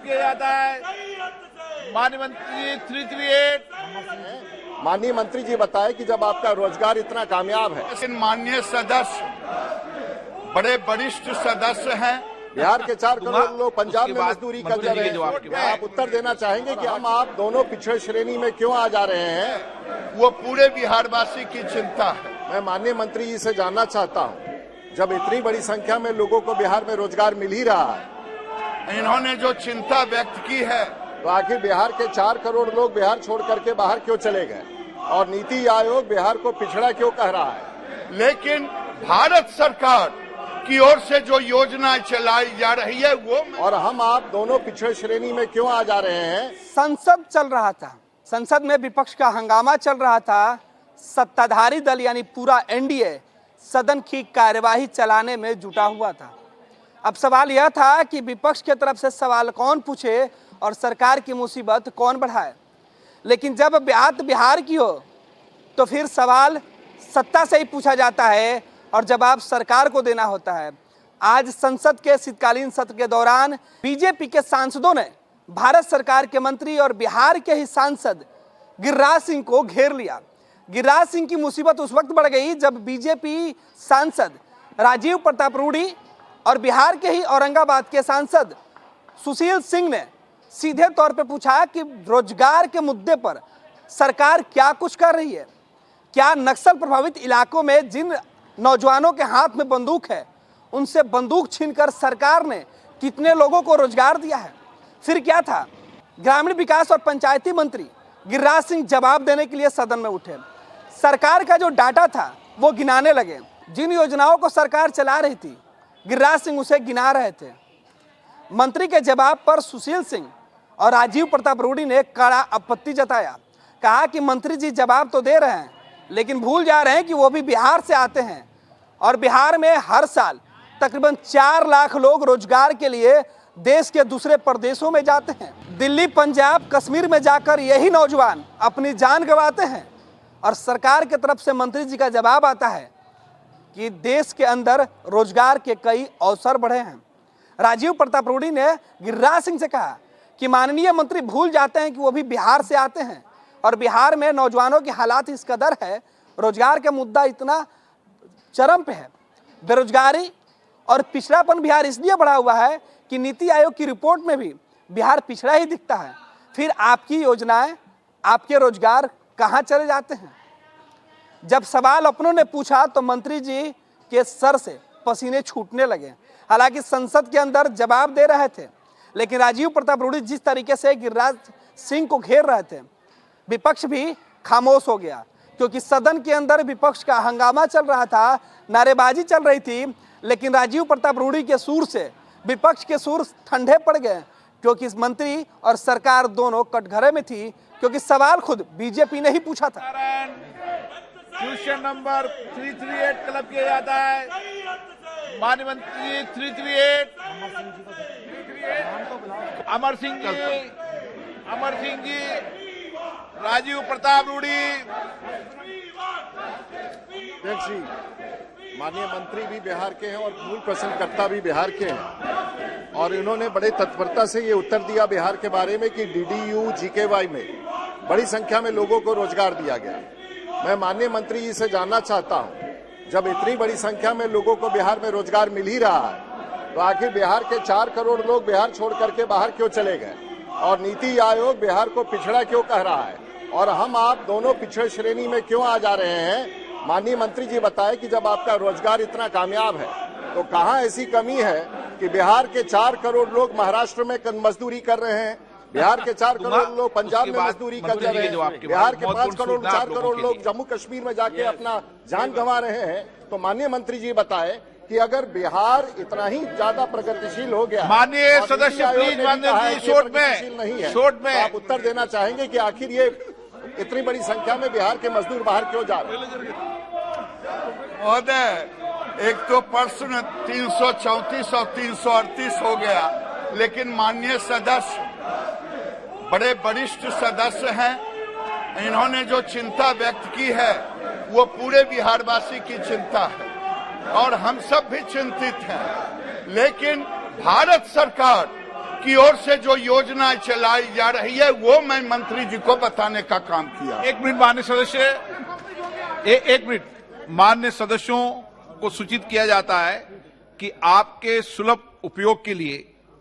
किया जाता है। माननीय मंत्री 338। माननीय मंत्री जी बताए कि जब आपका रोजगार इतना कामयाब है। माननीय सदस्य बड़े वरिष्ठ सदस्य हैं। बिहार के 4 करोड़ लोग पंजाब में मजदूरी कर रहे हैं। आप उत्तर देना चाहेंगे कि हम आप दोनों पिछड़े श्रेणी में क्यों आ जा रहे हैं? वो पूरे बिहारवासी की चिंता है। मैं माननीय मंत्री जी से जानना चाहता हूं, जब इतनी बड़ी संख्या में लोगों को बिहार में रोजगार मिल ही रहा है, इन्होंने जो चिंता व्यक्त की है, तो आखिर बिहार के 4 करोड़ लोग बिहार छोड़ करके बाहर क्यों चले गए? और नीति आयोग बिहार को पिछड़ा क्यों कह रहा है? लेकिन भारत सरकार की ओर से जो योजना चलाई जा रही है वो, और हम आप दोनों पिछड़े श्रेणी में क्यों आ जा रहे हैं? संसद चल रहा था, संसद में विपक्ष का हंगामा चल रहा था। सत्ताधारी दल यानी पूरा एनडीए सदन की कार्यवाही चलाने में जुटा हुआ था। अब सवाल यह था कि विपक्ष की तरफ से सवाल कौन पूछे और सरकार की मुसीबत कौन बढ़ाए। लेकिन जब बात बिहार की हो तो फिर सवाल सत्ता से ही पूछा जाता है और जवाब सरकार को देना होता है। आज संसद के शीतकालीन सत्र के दौरान बीजेपी के सांसदों ने भारत सरकार के मंत्री और बिहार के ही सांसद गिरिराज सिंह को घेर लिया। गिरिराज सिंह की मुसीबत उस वक्त बढ़ गई जब बीजेपी सांसद राजीव प्रताप रूडी और बिहार के ही औरंगाबाद के सांसद सुशील सिंह ने सीधे तौर पे पूछा कि रोजगार के मुद्दे पर सरकार क्या कुछ कर रही है। क्या नक्सल प्रभावित इलाकों में जिन नौजवानों के हाथ में बंदूक है उनसे बंदूक छीनकर सरकार ने कितने लोगों को रोजगार दिया है? फिर क्या था? ग्रामीण विकास और पंचायती मंत्री गिरिराज सिंह जवाब देने के लिए सदन में उठे। सरकार का जो डाटा था वो गिनाने लगे। जिन योजनाओं को सरकार चला रही थी गिरिराज सिंह उसे गिना रहे थे। मंत्री के जवाब पर सुशील सिंह और राजीव प्रताप रूडी ने कड़ा आपत्ति जताया। कहा कि मंत्री जी जवाब तो दे रहे हैं लेकिन भूल जा रहे हैं कि वो भी बिहार से आते हैं और बिहार में हर साल तकरीबन 4 लाख लोग रोजगार के लिए देश के दूसरे प्रदेशों में जाते हैं। दिल्ली, पंजाब, कश्मीर में जाकर यही नौजवान अपनी जान गंवाते हैं और सरकार की तरफ से मंत्री जी का जवाब आता है कि देश के अंदर रोजगार के कई अवसर बढ़े हैं। राजीव प्रताप रूडी ने गिरिराज सिंह से कहा कि माननीय मंत्री भूल जाते हैं कि वो भी बिहार से आते हैं और बिहार में नौजवानों की हालात इस कदर है, रोजगार का मुद्दा इतना चरम पे है। बेरोजगारी और पिछड़ापन बिहार इसलिए बढ़ा हुआ है कि नीति आयोग की रिपोर्ट में भी बिहार पिछड़ा ही दिखता है। फिर आपकी योजनाएं, आपके रोजगार कहाँ चले जाते हैं? जब सवाल अपनों ने पूछा तो मंत्री जी के सर से पसीने छूटने लगे। हालांकि संसद के अंदर जवाब दे रहे थे लेकिन राजीव प्रताप रूडी जिस तरीके से गिरिराज सिंह को घेर रहे थे, विपक्ष भी खामोश हो गया क्योंकि सदन के अंदर विपक्ष का हंगामा चल रहा था, नारेबाजी चल रही थी। लेकिन राजीव प्रताप रूडी के सुर से विपक्ष के सुर ठंडे पड़ गए क्योंकि मंत्री और सरकार दोनों कटघरे में थी, क्योंकि सवाल खुद बीजेपी ने ही पूछा था। क्वेश्चन नंबर 338 क्लब किया जाता है। माननीय मंत्री 338। अमर सिंह जी, राजीव प्रताप रूडी। अध्यक्ष जी, माननीय मंत्री भी बिहार के हैं और मूल प्रश्नकर्ता भी बिहार के हैं और इन्होंने बड़े तत्परता से ये उत्तर दिया बिहार के बारे में कि डीडीयू जीकेवाई में बड़ी संख्या में लोगों को रोजगार दिया गया। मैं माननीय मंत्री जी से जानना चाहता हूं, जब इतनी बड़ी संख्या में लोगों को बिहार में रोजगार मिल ही रहा है, तो आखिर बिहार के 4 करोड़ लोग बिहार छोड़ करके बाहर क्यों चले गए? और नीति आयोग बिहार को पिछड़ा क्यों कह रहा है? और हम आप दोनों पिछड़े श्रेणी में क्यों आ जा रहे हैं? माननीय मंत्री जी बताए कि जब आपका रोजगार इतना कामयाब है तो कहां ऐसी कमी है कि बिहार के 4 करोड़ लोग महाराष्ट्र में मजदूरी कर रहे हैं, बिहार के 4 करोड़ लोग पंजाब में मजदूरी कर रहे हैं, बिहार के 4 करोड़ लोग जम्मू कश्मीर में जाके अपना जान गंवा रहे हैं। तो माननीय मंत्री जी बताए कि अगर बिहार इतना ही ज्यादा प्रगतिशील हो गया, माननीय सदस्य प्लीज शॉर्ट में आप उत्तर देना चाहेंगे कि आखिर ये इतनी बड़ी संख्या में बिहार के मजदूर बाहर क्यों जा रहे हैं? महोदय, एक तो प्रश्न 334 और 338 हो गया, लेकिन माननीय सदस्य बड़े वरिष्ठ सदस्य हैं। इन्होंने जो चिंता व्यक्त की है वो पूरे बिहारवासी की चिंता है और हम सब भी चिंतित हैं। लेकिन भारत सरकार की ओर से जो योजना चलाई जा रही है वो मैं मंत्री जी को बताने का काम किया। एक मिनट मान्य सदस्य, एक मिनट। मान्य सदस्यों को सूचित किया जाता है कि आपके सुलभ उपयोग के लिए